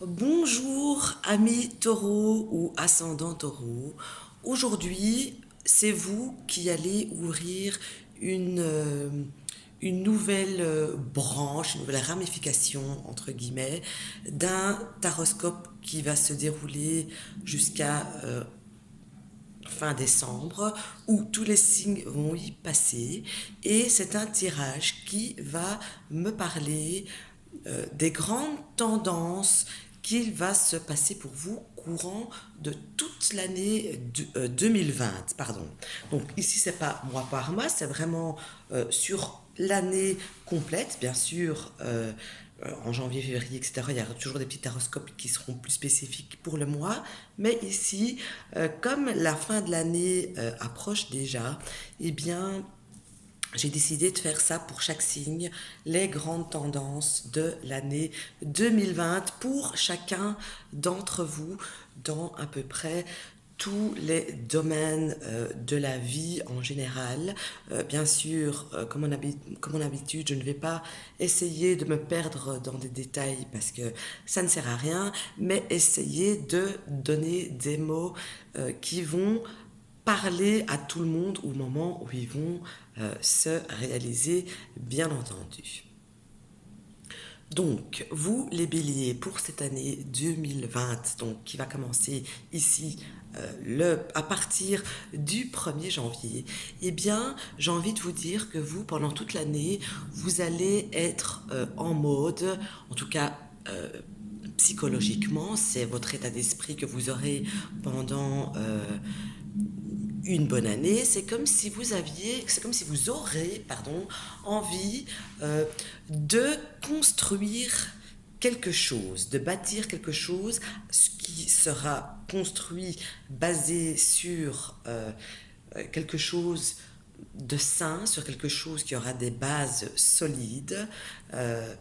Bonjour amis taureaux ou ascendant taureau. Aujourd'hui, c'est vous qui allez ouvrir une, euh, une nouvelle branche, une nouvelle ramification, entre guillemets, d'un taroscope qui va se dérouler jusqu'à fin décembre, où tous les signes vont y passer. Et c'est un tirage qui va me parler des grandes tendances qu'il va se passer pour vous courant de toute l'année 2020. Pardon. Donc ici, c'est pas mois par mois, c'est vraiment sur l'année complète, bien sûr. En janvier, février, etc., il y aura toujours des petits taroscopes qui seront plus spécifiques pour le mois. Mais ici, comme la fin de l'année approche déjà, eh bien, j'ai décidé de faire ça pour chaque signe, les grandes tendances de l'année 2020 pour chacun d'entre vous dans à peu près tous les domaines de la vie en général. Bien sûr, comme mon habitude, je ne vais pas essayer de me perdre dans des détails parce que ça ne sert à rien, mais essayer de donner des mots qui vont parler à tout le monde au moment où ils vont se réaliser, bien entendu. Donc, vous les béliers, pour cette année 2020, donc, qui va commencer ici à partir du 1er janvier, eh bien, j'ai envie de vous dire que vous, pendant toute l'année, vous allez être en mode, en tout cas psychologiquement, c'est votre état d'esprit que vous aurez pendant une bonne année, c'est comme si vous aurez, pardon, envie de construire quelque chose, de bâtir quelque chose, ce qui sera construit basé sur quelque chose de sain, sur quelque chose qui aura des bases solides. Euh,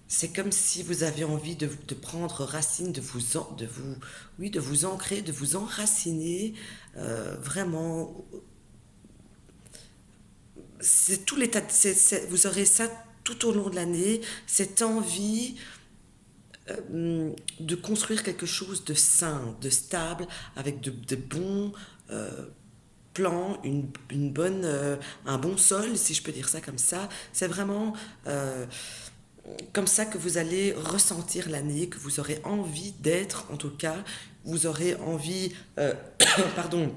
c'est comme si vous avez envie de prendre racine, oui, de vous ancrer, de vous enraciner vraiment. C'est tout l'état, vous aurez ça tout au long de l'année, cette envie de construire quelque chose de sain, de stable, avec de bons plans, un bon sol, si je peux dire ça comme ça. C'est vraiment comme ça que vous allez ressentir l'année, que vous aurez envie d'être, en tout cas, vous aurez envie, pardon,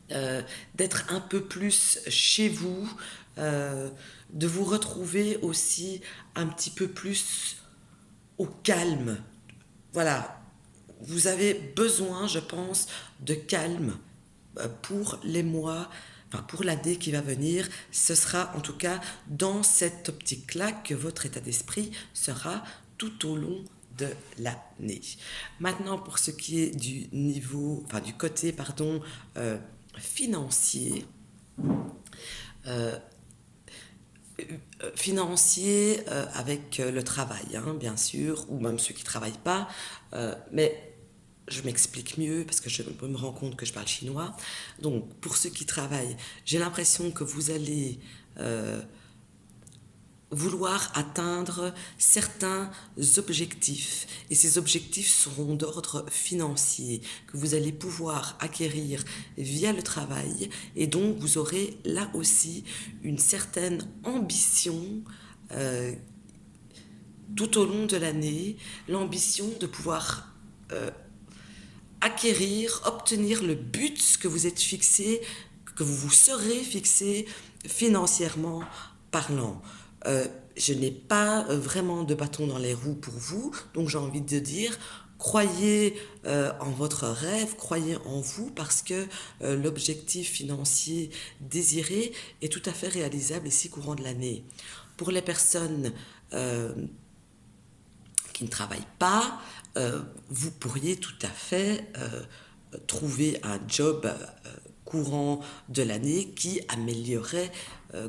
d'être un peu plus chez vous, euh, de vous retrouver aussi un petit peu plus au calme. Voilà, vous avez besoin, je pense, de calme pour les mois, enfin pour l'année qui va venir. Ce sera en tout cas dans cette optique-là que votre état d'esprit sera tout au long de l'année. Maintenant, pour ce qui est du niveau, enfin du côté, pardon, financier, avec le travail, hein, bien sûr, ou même ceux qui ne travaillent pas, mais je m'explique mieux parce que je me rends compte que je parle chinois. Donc, pour ceux qui travaillent, j'ai l'impression que vous allez vouloir atteindre certains objectifs. Et ces objectifs seront d'ordre financier, que vous allez pouvoir acquérir via le travail. Et donc, vous aurez là aussi une certaine ambition euh, tout au long de l'année, l'ambition de pouvoir acquérir, obtenir le but que vous êtes fixé, que vous vous serez fixé financièrement parlant. Je n'ai pas vraiment de bâton dans les roues pour vous, donc j'ai envie de dire, croyez en votre rêve, croyez en vous, parce que l'objectif financier désiré est tout à fait réalisable ici courant de l'année. Pour les personnes qui ne travaillent pas, vous pourriez tout à fait trouver un job courant de l'année qui améliorerait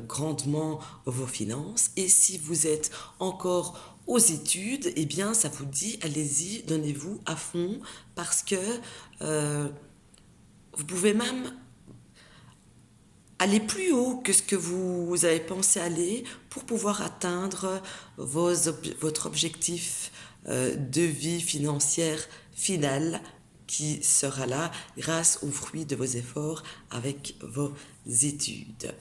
grandement vos finances. Et si vous êtes encore aux études, eh bien, ça vous dit, allez-y, donnez-vous à fond, parce que vous pouvez même aller plus haut que ce que vous avez pensé aller pour pouvoir atteindre votre objectif de vie financière finale qui sera là grâce aux fruits de vos efforts avec vos études.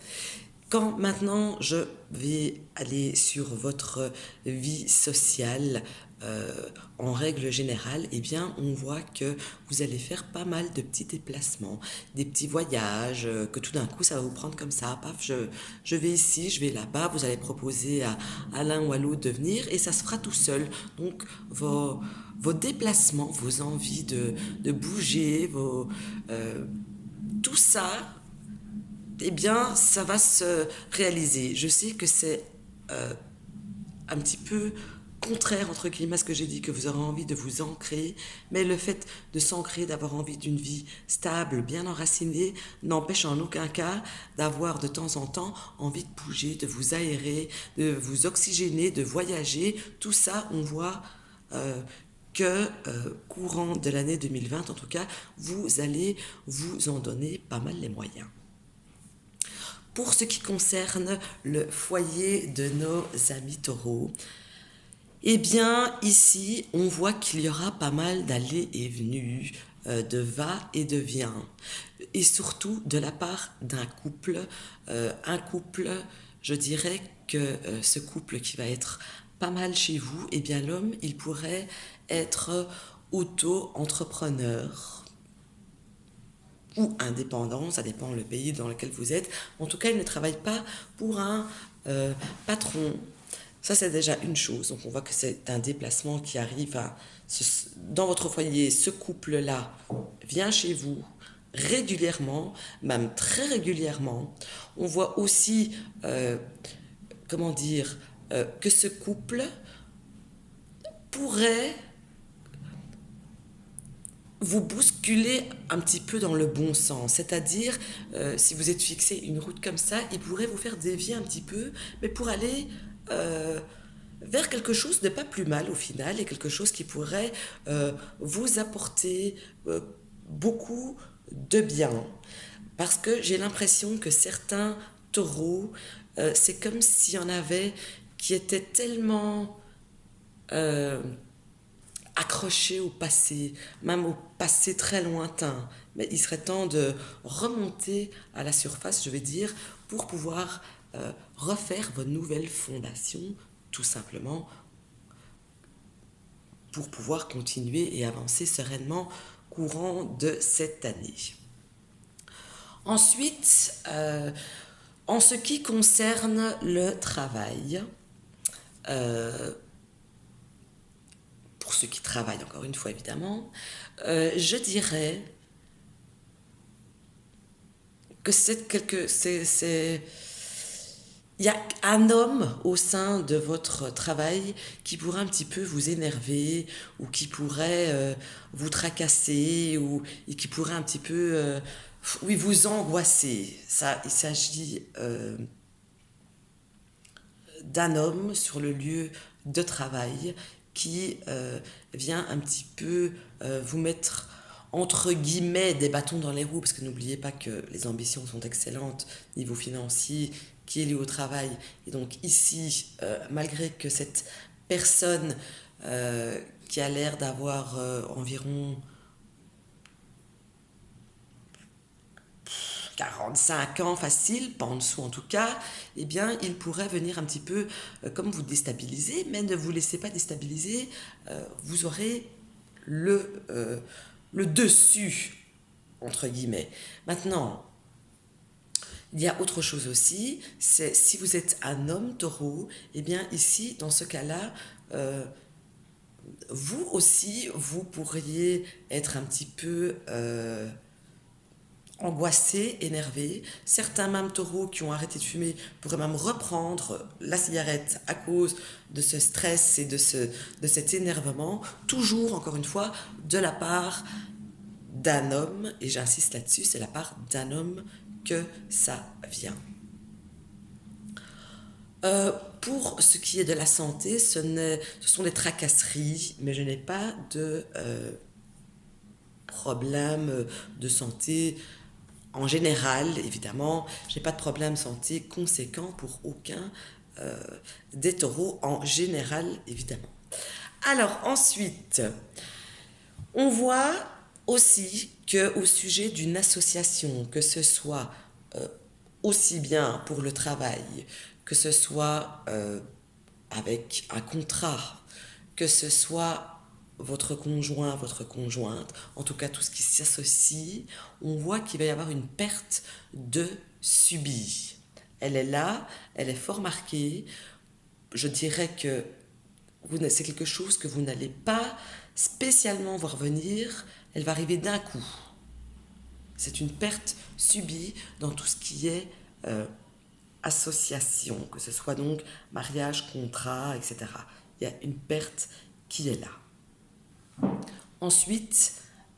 Quand maintenant je vais aller sur votre vie sociale, en règle générale, eh bien, on voit que vous allez faire pas mal de petits déplacements, des petits voyages, que tout d'un coup, ça va vous prendre comme ça, paf, je vais ici, je vais là-bas, vous allez proposer à l'un ou à l'autre de venir, et ça se fera tout seul. Donc, vos déplacements, vos envies de bouger, tout ça, eh bien, ça va se réaliser. Je sais que c'est un petit peu contraire, entre guillemets, à ce que j'ai dit, que vous aurez envie de vous ancrer, mais le fait de s'ancrer, d'avoir envie d'une vie stable, bien enracinée, n'empêche en aucun cas d'avoir de temps en temps envie de bouger, de vous aérer, de vous oxygéner, de voyager. Tout ça, on voit que courant de l'année 2020, en tout cas, vous allez vous en donner pas mal les moyens. Pour ce qui concerne le foyer de nos amis taureaux, eh bien, ici, on voit qu'il y aura pas mal d'allées et venues, de va et de vient, et surtout de la part d'un couple. Un couple, je dirais que ce couple qui va être pas mal chez vous, eh bien, l'homme, il pourrait être auto-entrepreneur ou indépendant, ça dépend le pays dans lequel vous êtes. En tout cas, il ne travaille pas pour un patron. Ça, c'est déjà une chose. Donc, on voit que c'est un déplacement qui arrive dans votre foyer. Ce couple-là vient chez vous régulièrement, même très régulièrement. On voit aussi, comment dire, que ce couple pourrait vous bousculer un petit peu dans le bon sens. C'est-à-dire, si vous êtes fixé une route comme ça, il pourrait vous faire dévier un petit peu, mais pour aller vers quelque chose de pas plus mal au final, et quelque chose qui pourrait vous apporter beaucoup de bien. Parce que j'ai l'impression que certains taureaux, c'est comme s'il y en avait qui étaient tellement accrochés au passé, même au passé très lointain. Mais il serait temps de remonter à la surface, je vais dire, pour pouvoir refaire vos nouvelles fondations, tout simplement, pour pouvoir continuer et avancer sereinement courant de cette année. Ensuite, en ce qui concerne le travail, pour ceux qui travaillent, encore une fois évidemment, je dirais que il y a un homme au sein de votre travail qui pourrait un petit peu vous énerver, ou qui pourrait vous tracasser, et qui pourrait un petit peu oui, vous angoisser. Ça, il s'agit d'un homme sur le lieu de travail qui vient un petit peu vous mettre entre guillemets des bâtons dans les roues, parce que n'oubliez pas que les ambitions sont excellentes niveau financier qui est lié au travail. Et donc ici, malgré que cette personne qui a l'air d'avoir environ 45 ans facile, pas en dessous en tout cas, eh bien, il pourrait venir un petit peu comme vous déstabiliser, mais ne vous laissez pas déstabiliser, vous aurez le dessus, entre guillemets. Maintenant, il y a autre chose aussi, c'est si vous êtes un homme taureau, eh bien ici, dans ce cas-là, vous aussi, vous pourriez être un petit peu angoissé, énervé. Certains mêmes taureaux qui ont arrêté de fumer pourraient même reprendre la cigarette à cause de ce stress et de cet énervement, toujours, encore une fois, de la part d'un homme, et j'insiste là-dessus, c'est la part d'un homme que ça vient. Pour ce qui est de la santé, ce sont des tracasseries, mais je n'ai pas de problème de santé en général, évidemment. Je n'ai pas de problème de santé conséquent pour aucun des taureaux en général, évidemment. Alors ensuite, on voit aussi que au sujet d'une association, que ce soit euh, aussi bien pour le travail, que ce soit avec un contrat, que ce soit votre conjoint, votre conjointe, en tout cas tout ce qui s'associe, on voit qu'il va y avoir une perte de subi. Elle est là, elle est fort marquée. Je dirais que c'est quelque chose que vous n'allez pas spécialement voir venir, elle va arriver d'un coup. C'est une perte subie dans tout ce qui est euh, association, que ce soit donc mariage, contrat, etc. Il y a une perte qui est là. Ensuite,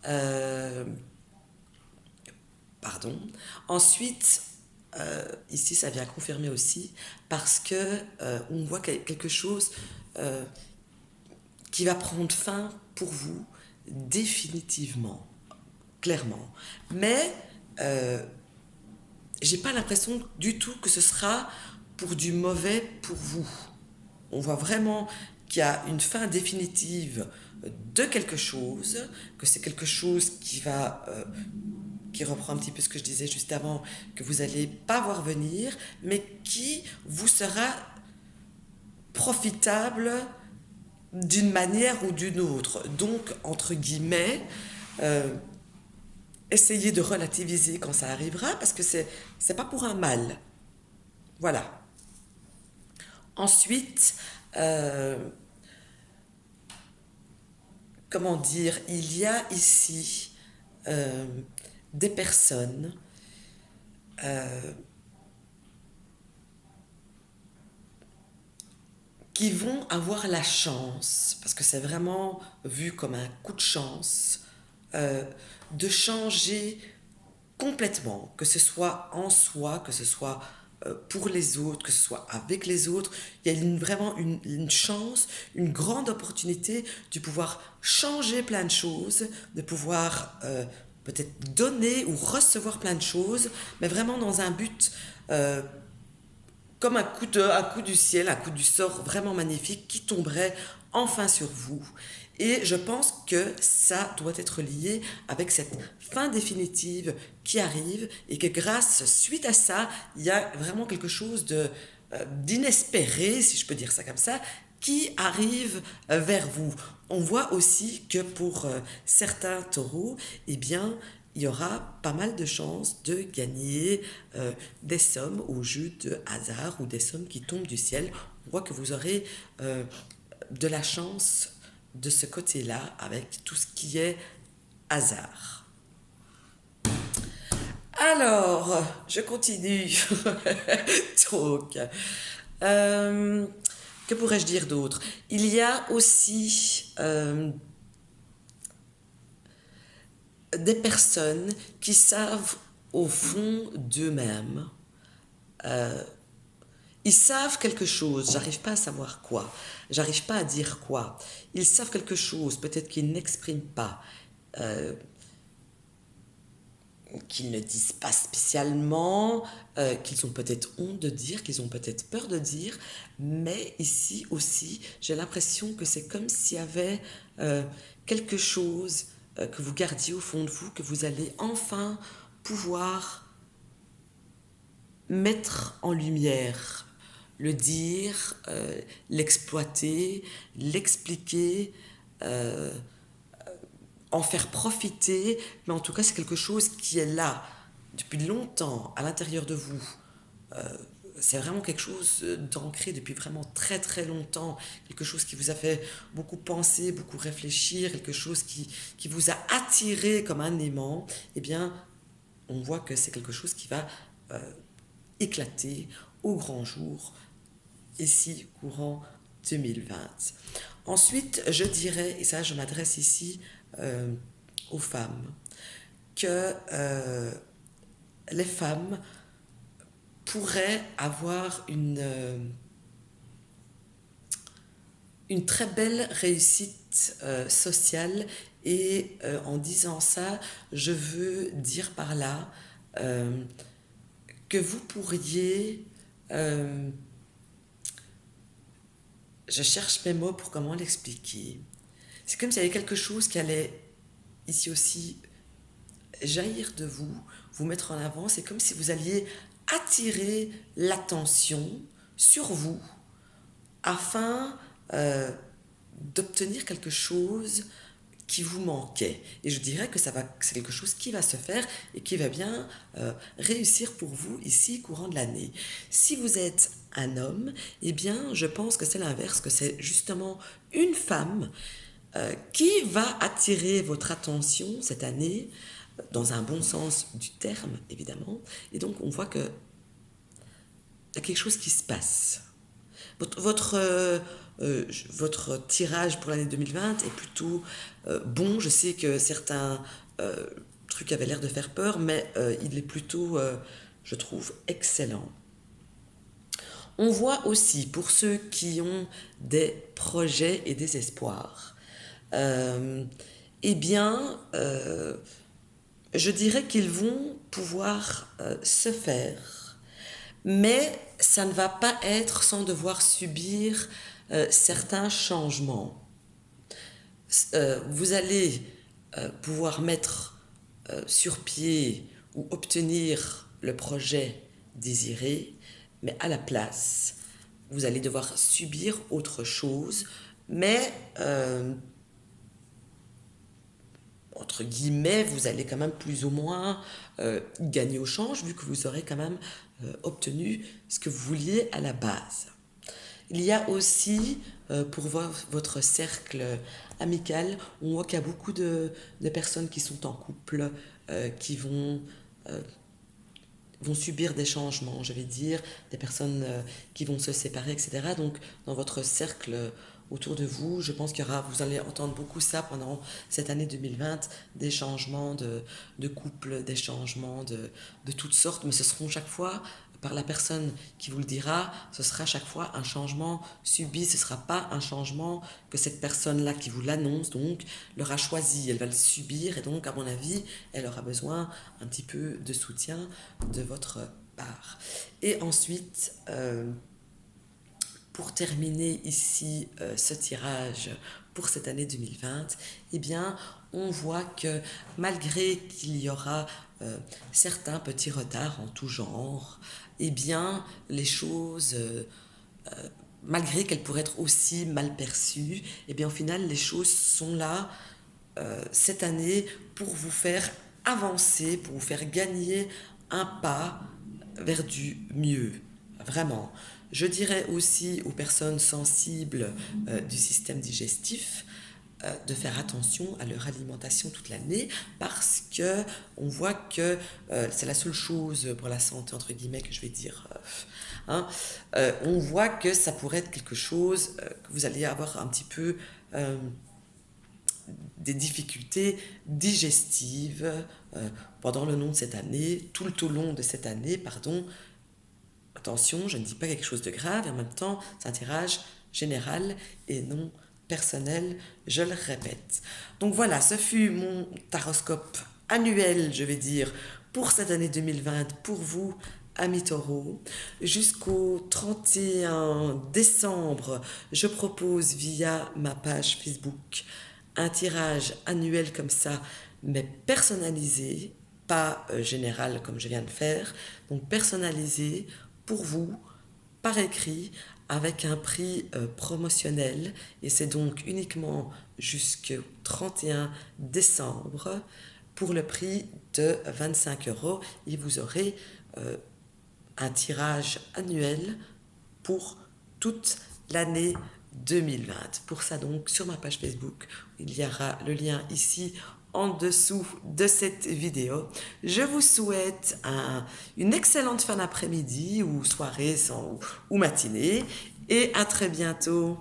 euh, pardon, ensuite, ici ça vient confirmer aussi, parce que on voit quelque chose euh, qui va prendre fin pour vous définitivement, clairement. Mais j'ai pas l'impression du tout que ce sera pour du mauvais pour vous. On voit vraiment qu'il y a une fin définitive de quelque chose, que c'est quelque chose qui reprend un petit peu ce que je disais juste avant, que vous n'allez pas voir venir, mais qui vous sera profitable d'une manière ou d'une autre. Donc, entre guillemets, euh, essayez de relativiser quand ça arrivera, parce que c'est pas pour un mal. Voilà. Ensuite, euh, comment dire, il y a ici euh, des personnes qui vont avoir la chance, parce que c'est vraiment vu comme un coup de chance, euh, de changer complètement, que ce soit en soi, que ce soit pour les autres, que ce soit avec les autres. Il y a vraiment une chance, une grande opportunité de pouvoir changer plein de choses, de pouvoir peut-être donner ou recevoir plein de choses, mais vraiment dans un but comme un coup du ciel, un coup du sort vraiment magnifique qui tomberait enfin sur vous. Et je pense que ça doit être lié avec cette fin définitive qui arrive et que suite à ça, il y a vraiment quelque chose d'inespéré, si je peux dire ça comme ça, qui arrive vers vous. On voit aussi que pour certains taureaux, eh bien, il y aura pas mal de chances de gagner des sommes au jeu de hasard ou des sommes qui tombent du ciel. On voit que vous aurez de la chance de ce côté-là avec tout ce qui est hasard. Alors, je continue. Donc, euh, que pourrais-je dire d'autre? Il y a aussi des personnes qui savent au fond d'eux-mêmes, ils savent quelque chose, j'arrive pas à savoir quoi, j'arrive pas à dire quoi. Ils savent quelque chose, peut-être qu'ils n'expriment pas, qu'ils ne disent pas spécialement, qu'ils ont peut-être honte de dire, qu'ils ont peut-être peur de dire, mais ici aussi, j'ai l'impression que c'est comme s'il y avait quelque chose que vous gardiez au fond de vous, que vous allez enfin pouvoir mettre en lumière, le dire, l'exploiter, l'expliquer, en faire profiter, mais en tout cas c'est quelque chose qui est là depuis longtemps à l'intérieur de vous. C'est vraiment quelque chose d'ancré depuis vraiment très très longtemps, quelque chose qui vous a fait beaucoup penser, beaucoup réfléchir, quelque chose qui vous a attiré comme un aimant, eh bien on voit que c'est quelque chose qui va éclater au grand jour, ici courant 2020. Ensuite, je dirais, et ça je m'adresse ici aux femmes, que les femmes pourraient avoir une très belle réussite sociale et en disant ça, je veux dire par là euh, que vous pourriez je cherche mes mots pour comment l'expliquer. C'est comme s'il y avait quelque chose qui allait ici aussi jaillir de vous, vous mettre en avant. C'est comme si vous alliez attirer l'attention sur vous afin d'obtenir quelque chose qui vous manquait. Et je dirais que c'est quelque chose qui va se faire et qui va bien réussir pour vous ici, courant de l'année. Si vous êtes un homme, eh bien, je pense que c'est l'inverse, que c'est justement une femme qui va attirer votre attention cette année, dans un bon sens du terme, évidemment. Et donc, on voit qu'il y a quelque chose qui se passe. Votre tirage pour l'année 2020 est plutôt bon. Je sais que certains trucs avaient l'air de faire peur, mais il est plutôt, je trouve, excellent. On voit aussi, pour ceux qui ont des projets et des espoirs, eh bien, je dirais qu'ils vont pouvoir se faire, mais ça ne va pas être sans devoir subir certains changements. Vous allez pouvoir mettre sur pied ou obtenir le projet désiré, mais à la place, vous allez devoir subir autre chose, mais entre guillemets, vous allez quand même plus ou moins gagner au change, vu que vous aurez quand même obtenu ce que vous vouliez à la base. Il y a aussi, pour votre cercle amical, on voit qu'il y a beaucoup de personnes qui sont en couple, qui vont subir des changements, je vais dire, des personnes qui vont se séparer, etc. Donc, dans votre cercle autour de vous, je pense vous allez entendre beaucoup ça pendant cette année 2020, des changements de couple, des changements de toutes sortes, mais ce seront chaque fois, par la personne qui vous le dira, ce sera chaque fois un changement subi, ce ne sera pas un changement que cette personne-là qui vous l'annonce, donc, l'aura choisi, elle va le subir, et donc, à mon avis, elle aura besoin un petit peu de soutien de votre part. Et ensuite, pour terminer ici ce tirage pour cette année 2020, eh bien, on voit que malgré qu'il y aura certains petits retards en tout genre, eh bien, les choses, malgré qu'elles pourraient être aussi mal perçues, eh bien, au final, les choses sont là cette année pour vous faire avancer, pour vous faire gagner un pas vers du mieux. Vraiment. Je dirais aussi aux personnes sensibles du système digestif de faire attention à leur alimentation toute l'année parce que on voit que c'est la seule chose pour la santé entre guillemets que je vais dire. On voit que ça pourrait être quelque chose que vous allez avoir un petit peu des difficultés digestives pendant le long de cette année, tout au long de cette année, pardon. Attention, je ne dis pas quelque chose de grave, et en même temps, c'est un tirage général et non personnel, je le répète. Donc voilà, ce fut mon taroscope annuel, je vais dire, pour cette année 2020, pour vous, amis taureaux. Jusqu'au 31 décembre, je propose via ma page Facebook un tirage annuel comme ça, mais personnalisé, pas général comme je viens de faire, donc personnalisé pour vous, par écrit, avec un prix promotionnel, et c'est donc uniquement jusqu'au 31 décembre pour le prix de 25 €, et vous aurez un tirage annuel pour toute l'année 2020. Pour ça donc, sur ma page Facebook, il y aura le lien ici en dessous de cette vidéo. Je vous souhaite une excellente fin d'après-midi ou soirée ou matinée, et à très bientôt.